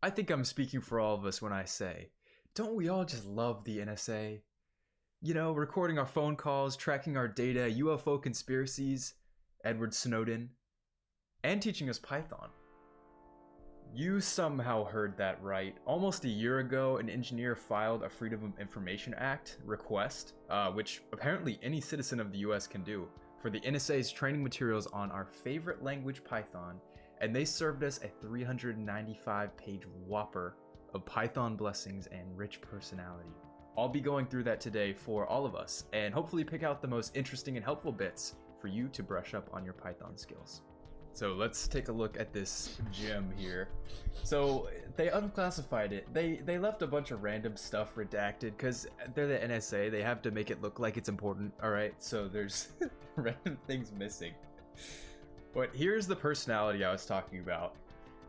I think I'm speaking for all of us when I say, don't we all just love the NSA? You know, recording our phone calls, tracking our data, UFO conspiracies, Edward Snowden, and teaching us Python. You somehow heard that right. Almost a year ago, an engineer filed a Freedom of Information Act request, which apparently any citizen of the US can do, for the NSA's training materials on our favorite language, Python, and they served us a 395-page whopper of Python blessings and rich personality. I'll be going through that today for all of us, and hopefully pick out the most interesting and helpful bits for you to brush up on your Python skills. So let's take a look at this gem here. So they unclassified it. They left a bunch of random stuff redacted because they're the NSA. They have to make it look like it's important, all right? So there's random things missing. But here's the personality I was talking about.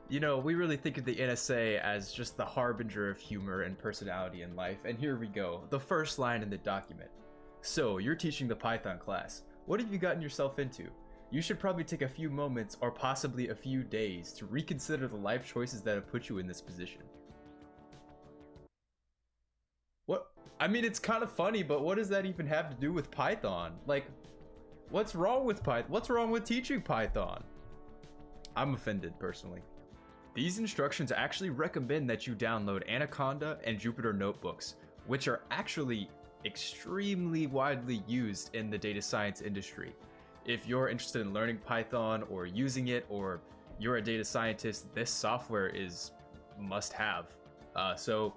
You know, we really think of the NSA as just the harbinger of humor and personality in life. And here we go, the first line in the document. So you're teaching the Python class. What have you gotten yourself into? You should probably take a few moments or possibly a few days to reconsider the life choices that have put you in this position. What? I mean, it's kind of funny, but what does that even have to do with Python? Like, what's wrong with Python? What's wrong with teaching Python? I'm offended, personally. These instructions actually recommend that you download Anaconda and Jupyter notebooks, which are actually extremely widely used in the data science industry. If you're interested in learning Python or using it, or you're a data scientist, this software is must have. So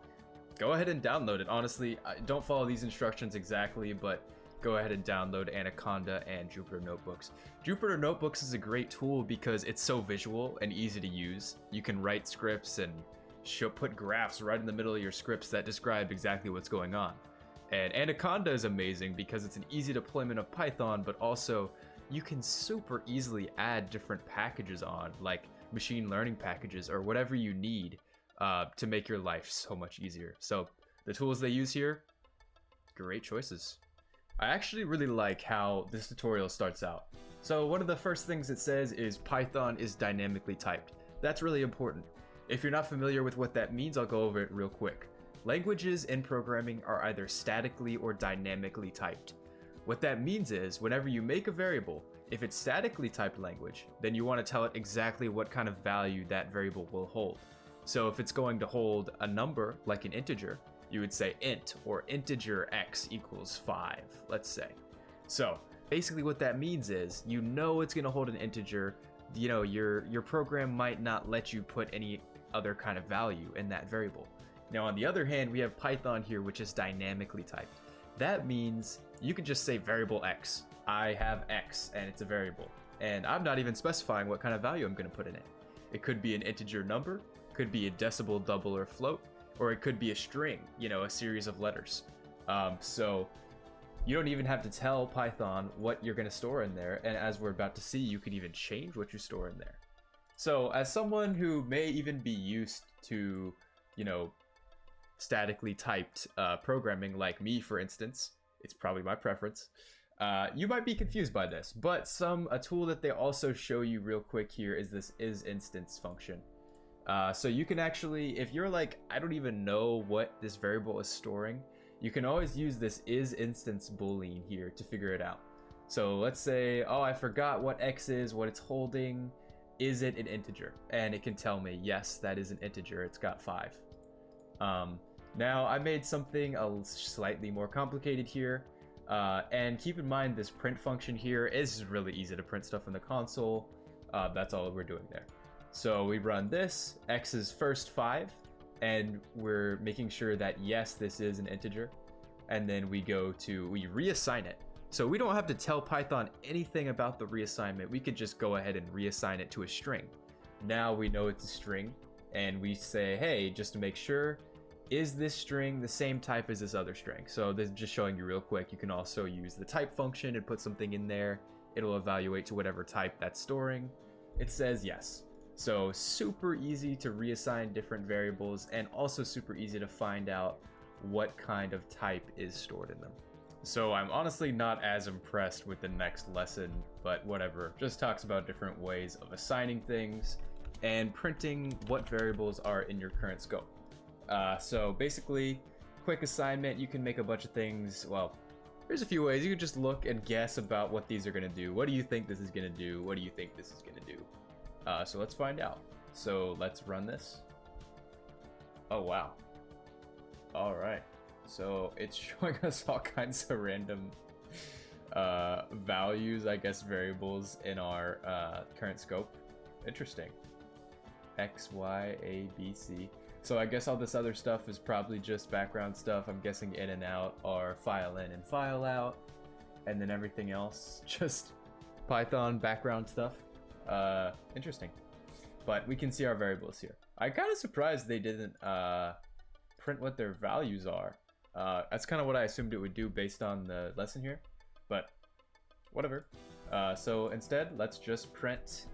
go ahead and download it. Honestly, don't follow these instructions exactly, but go ahead and download Anaconda and Jupyter Notebooks. Jupyter Notebooks is a great tool because it's so visual and easy to use. You can write scripts and put graphs right in the middle of your scripts that describe exactly what's going on. And Anaconda is amazing because it's an easy deployment of Python, but also you can super easily add different packages on, like machine learning packages or whatever you need to make your life so much easier. So the tools they use here, great choices. I actually really like how this tutorial starts out. So one of the first things it says is Python is dynamically typed. That's really important. If you're not familiar with what that means, I'll go over it real quick. Languages in programming are either statically or dynamically typed. What that means is, whenever you make a variable, if it's statically typed language, then you want to tell it exactly what kind of value that variable will hold. So if it's going to hold a number, like an integer, you would say int or integer x equals 5, let's say. So basically what that means is, you know it's going to hold an integer. You know, your program might not let you put any other kind of value in that variable. Now on the other hand, we have Python here, which is dynamically typed. That means you can just say variable x. I have x and it's a variable, and I'm not even specifying what kind of value I'm going to put in it. It could be an integer number, could be a decimal, double, or float, or it could be a string, you know, a series of letters. So you don't even have to tell Python what you're going to store in there, and as we're about to see, you can even change what you store in there. So as someone who may even be used to, you know, statically typed programming, like me for instance, it's probably my preference, you might be confused by this, but a tool that they also show you real quick here is this isInstance function. So you can actually, if you're like, I don't even know what this variable is storing, you can always use this isInstance boolean here to figure it out. So let's say, oh, I forgot what x is, what it's holding. Is it an integer? And it can tell me, yes, that is an integer. It's got 5. Now I made something slightly more complicated here, and keep in mind this print function here is really easy to print stuff in the console. That's all we're doing there. So we run this, x is first 5, and we're making sure that yes, this is an integer, and then we reassign it. So we don't have to tell Python anything about the reassignment. We could just go ahead and reassign it to a string. Now we know it's a string, and we say, hey, just to make sure, is this string the same type as this other string? So this is just showing you real quick. You can also use the type function and put something in there. It'll evaluate to whatever type that's storing. It says yes. So super easy to reassign different variables, and also super easy to find out what kind of type is stored in them. So I'm honestly not as impressed with the next lesson, but whatever. Just talks about different ways of assigning things. and printing what variables are in your current scope. So basically, quick assignment, you can make a bunch of things. Well, there's a few ways. You can just look and guess about what these are going to do. What do you think this is going to do? What do you think this is going to do? So let's find out. So let's run this. Oh, wow. All right. So it's showing us all kinds of random values, I guess, variables in our current scope. Interesting. X, Y, A, B, C. So I guess all this other stuff is probably just background stuff. I'm guessing in and out are file in and file out, and then everything else just Python background stuff. Interesting. But we can see our variables here. I'm kind of surprised they didn't print what their values are. That's kind of what I assumed it would do based on the lesson here, but whatever. So instead, let's just print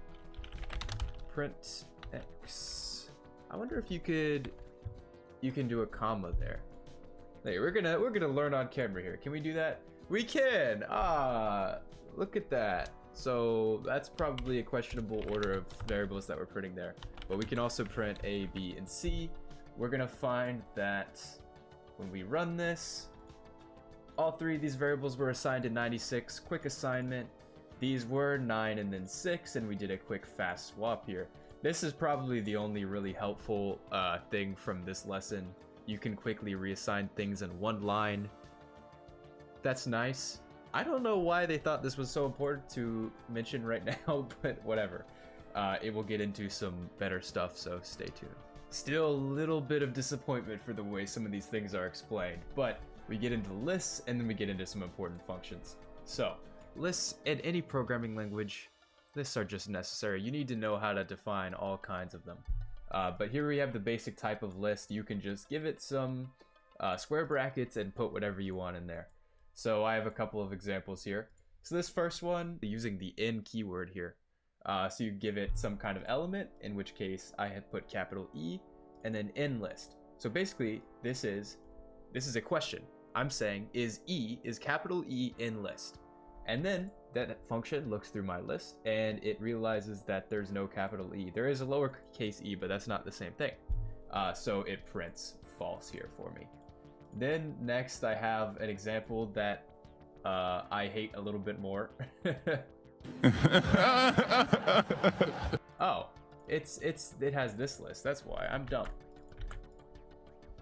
X. I wonder if you can do a comma there. Hey, we're gonna learn on camera here. Can we do that? We can. Look at that. So that's probably a questionable order of variables that we're printing there. But we can also print A, B, and C. We're gonna find that when we run this, all three of these variables were assigned to 96. Quick assignment. These were 9 and then 6, and we did a quick fast swap here. This is probably the only really helpful thing from this lesson. You can quickly reassign things in one line. That's nice. I don't know why they thought this was so important to mention right now, but whatever. It will get into some better stuff, so stay tuned. Still a little bit of disappointment for the way some of these things are explained, but we get into lists and then we get into some important functions. So, lists in any programming language, lists are just necessary. You need to know how to define all kinds of them. But here we have the basic type of list. You can just give it some square brackets and put whatever you want in there. So I have a couple of examples here. So this first one, using the in keyword here. So you give it some kind of element, in which case I had put capital E and then in list. So basically this is a question. I'm saying is capital E in list? And then that function looks through my list and it realizes that there's no capital E. There is a lowercase e, but that's not the same thing. So it prints false here for me. Then next I have an example that I hate a little bit more. Oh, it has this list. That's why I'm dumb.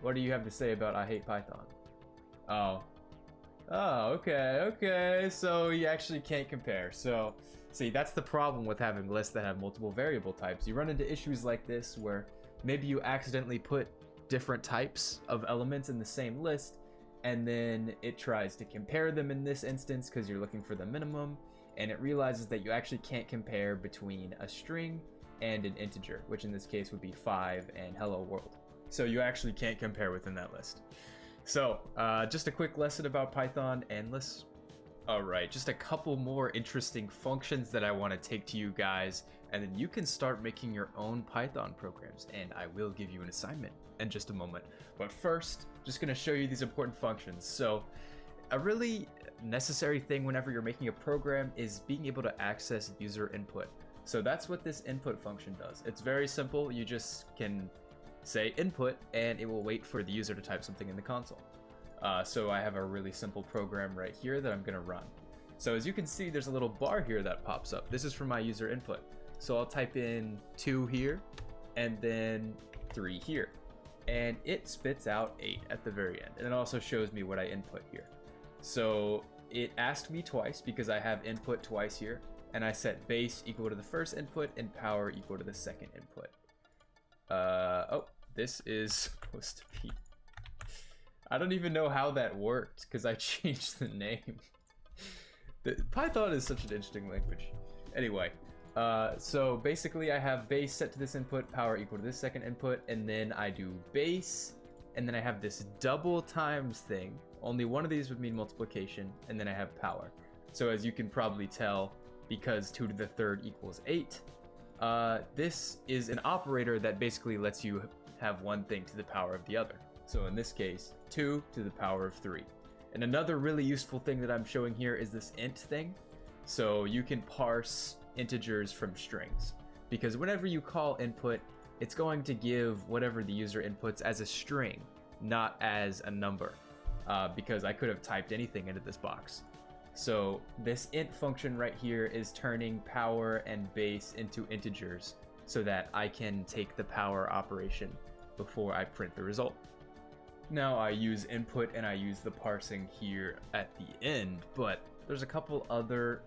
What do you have to say about I hate Python? Oh, okay. So you actually can't compare. So, see, that's the problem with having lists that have multiple variable types. You run into issues like this where maybe you accidentally put different types of elements in the same list, and then it tries to compare them in this instance because you're looking for the minimum, and it realizes that you actually can't compare between a string and an integer, which in this case would be 5 and hello world. So you actually can't compare within that list. So, just a quick lesson about Python and lists. Alright, just a couple more interesting functions that I want to take to you guys, and then you can start making your own Python programs, and I will give you an assignment in just a moment. But first, just going to show you these important functions. So, a really necessary thing whenever you're making a program is being able to access user input. So that's what this input function does. It's very simple. You just can say input and it will wait for the user to type something in the console. So I have a really simple program right here that I'm going to run. So as you can see, there's a little bar here that pops up. This is for my user input. So I'll type in 2 here and then 3 here. And it spits out 8 at the very end. And it also shows me what I input here. So it asked me twice because I have input twice here. And I set base equal to the first input and power equal to the second input. Oh, this is supposed to be... I don't even know how that worked because I changed the name. Python is such an interesting language. Anyway, so basically I have base set to this input, power equal to this second input, and then I do base, and then I have this double times thing. Only one of these would mean multiplication, and then I have power. So as you can probably tell, because 2 to the third equals 8, this is an operator that basically lets you have one thing to the power of the other. So in this case, 2 to the power of 3. And another really useful thing that I'm showing here is this int thing. So you can parse integers from strings. because whenever you call input, it's going to give whatever the user inputs as a string, not as a number, because I could have typed anything into this box. So this int function right here is turning power and base into integers so that I can take the power operation before I print the result. Now I use input and I use the parsing here at the end, but there's a couple other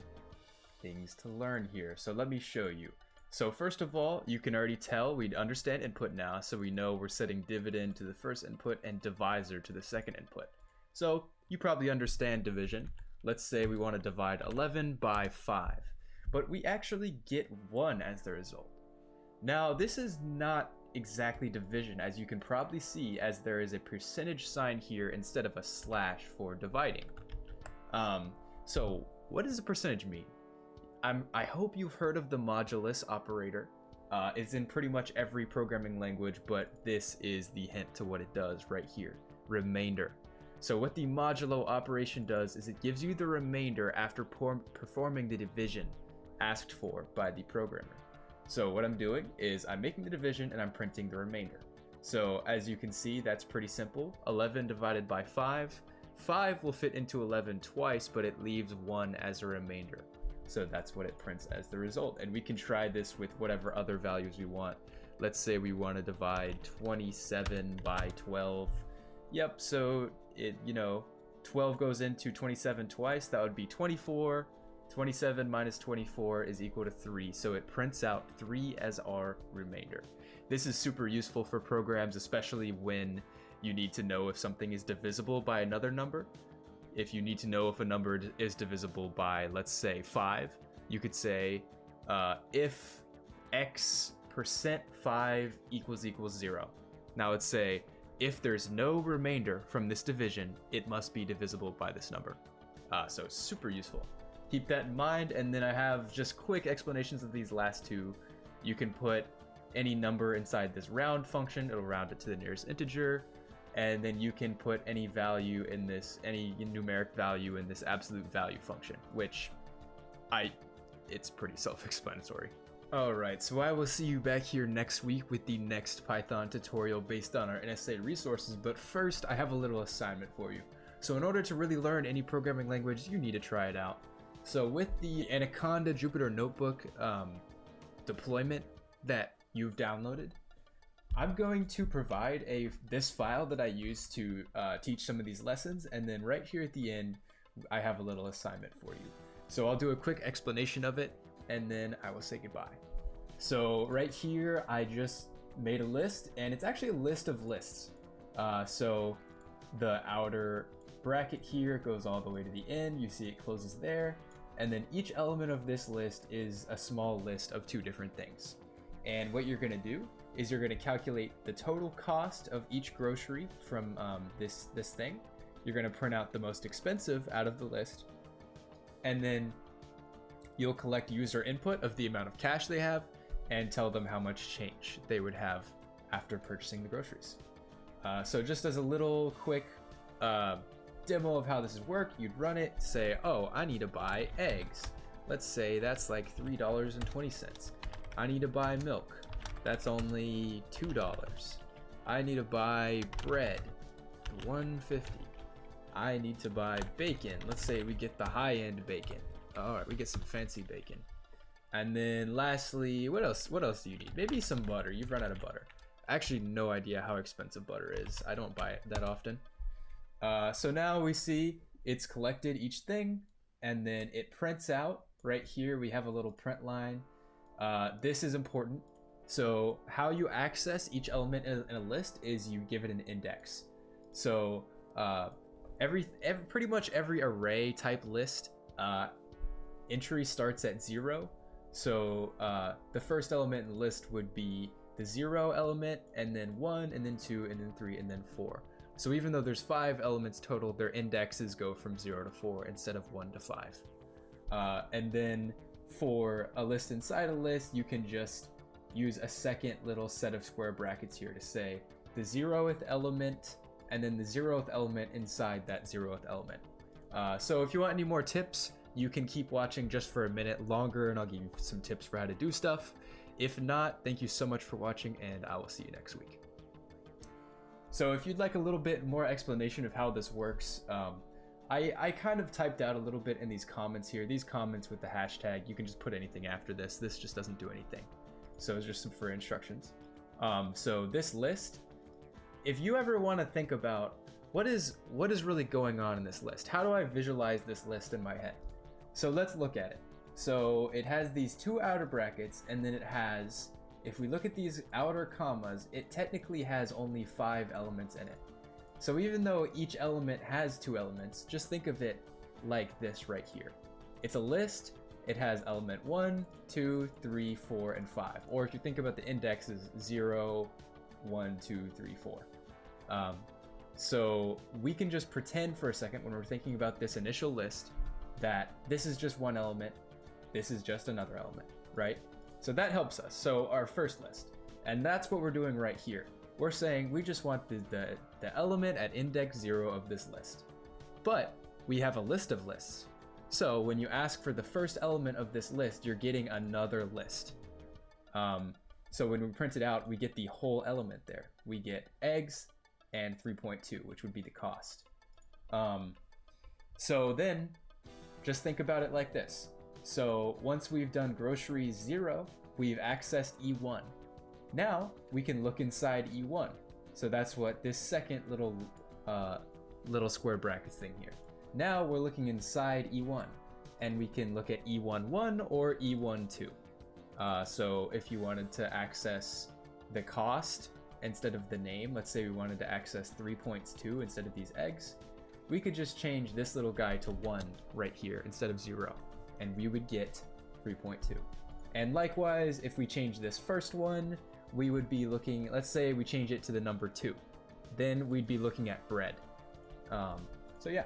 things to learn here. So let me show you. So first of all, you can already tell we understand input now, so we know we're setting dividend to the first input and divisor to the second input. So you probably understand division. Let's say we want to divide 11 by 5, but we actually get 1 as the result. Now this is not exactly division, as you can probably see, as there is a percentage sign here instead of a slash for dividing. So what does a percentage mean? I hope you've heard of the modulus operator. It's in pretty much every programming language, but this is the hint to what it does right here, remainder. So what the modulo operation does is it gives you the remainder after performing the division asked for by the programmer. So what I'm doing is I'm making the division and I'm printing the remainder. So as you can see, that's pretty simple. 11 divided by 5. 5 will fit into 11 twice, but it leaves 1 as a remainder. So that's what it prints as the result. And we can try this with whatever other values we want. Let's say we want to divide 27 by 12. Yep, so 12 goes into 27 twice. That would be 24. 27 minus 24 is equal to 3. So it prints out 3 as our remainder. This is super useful for programs, especially when you need to know if something is divisible by another number. If you need to know if a number is divisible by, let's say, 5, you could say if x% 5 equals 0. Now let's say if there's no remainder from this division, it must be divisible by this number. So super useful. Keep that in mind, and then I have just quick explanations of these last two. You can put any number inside this round function, it'll round it to the nearest integer, and then you can put any value in this, any numeric value in this absolute value function, which it's pretty self-explanatory. Alright, so I will see you back here next week with the next Python tutorial based on our NSA resources, but first I have a little assignment for you. So in order to really learn any programming language, you need to try it out. So with the Anaconda Jupyter Notebook deployment that you've downloaded, I'm going to provide this file that I use to teach some of these lessons, and then right here at the end, I have a little assignment for you. So I'll do a quick explanation of it, and then I will say goodbye. So right here, I just made a list, and it's actually a list of lists. So the outer bracket here goes all the way to the end. You see it closes there. And then each element of this list is a small list of 2 different things. And what you're gonna do is you're gonna calculate the total cost of each grocery from this thing. You're gonna print out the most expensive out of the list. And then you'll collect user input of the amount of cash they have and tell them how much change they would have after purchasing the groceries. So just as a little quick demo of how this is work, you'd run it, say, oh, I need to buy eggs. Let's say that's like $3.20. I need to buy milk. That's only $2. I need to buy bread, $1.50. I need to buy bacon. Let's say we get the high-end bacon. All right, we get some fancy bacon. And then lastly, what else do you need? Maybe some butter. You've run out of butter. Actually, no idea how expensive butter is. I don't buy it that often. So now we see it's collected each thing, and then it prints out. Right here we have a little print line. This is important. So how you access each element in a list is you give it an index. So pretty much every array type list entry starts at 0. So the first element in the list would be the 0 element, and then 1, and then 2, and then 3, and then 4. So even though there's 5 elements total, their indexes go from 0 to 4 instead of 1 to 5. And then for a list inside a list, you can just use a second little set of square brackets here to say the 0th element, and then the 0th element inside that 0th element. So if you want any more tips, you can keep watching just for a minute longer, and I'll give you some tips for how to do stuff. If not, thank you so much for watching, and I will see you next week. So if you'd like a little bit more explanation of how this works, I kind of typed out a little bit in these comments here. These comments with the hashtag, you can just put anything after this. This just doesn't do anything. So it's just some free instructions. So this list, if you ever want to think about what is really going on in this list, how do I visualize this list in my head? So let's look at it. So it has these two outer brackets, and then it has, if we look at these outer commas, it technically has only 5 elements in it. So even though each element has 2 elements, just think of it like this right here. It's a list. It has element 1, 2, 3, 4, and 5. Or if you think about the indexes, 0, 1, 2, 3, 4. So we can just pretend for a second when we're thinking about this initial list that this is just one element, this is just another element, right? So that helps us. So our first list, and that's what we're doing right here. We're saying we just want the element at index 0 of this list. But we have a list of lists. So when you ask for the first element of this list, you're getting another list. So when we print it out, we get the whole element there. We get eggs and 3.2, which would be the cost. So then just think about it like this. So once we've done groceries 0, we've accessed E1. Now we can look inside E1. So that's what this second little square brackets thing here. Now we're looking inside E1, and we can look at E11 or E12. So if you wanted to access the cost instead of the name, let's say we wanted to access 3.2 instead of these eggs, we could just change this little guy to 1 right here instead of 0, and we would get 3.2. And likewise, if we change this first one, we would be looking, let's say we change it to the number 2, then we'd be looking at bread. So yeah,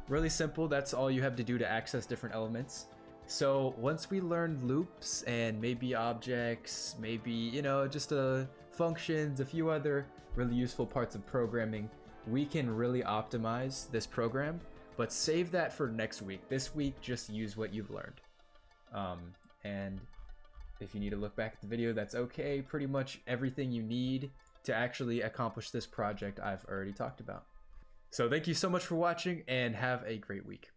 really simple. That's all you have to do to access different elements. So once we learned loops and maybe objects, maybe, just functions, a few other really useful parts of programming, we can really optimize this program, but save that for next week. This week, just use what you've learned. And if you need to look back at the video, that's okay. Pretty much everything you need to actually accomplish this project I've already talked about. So thank you so much for watching, and have a great week.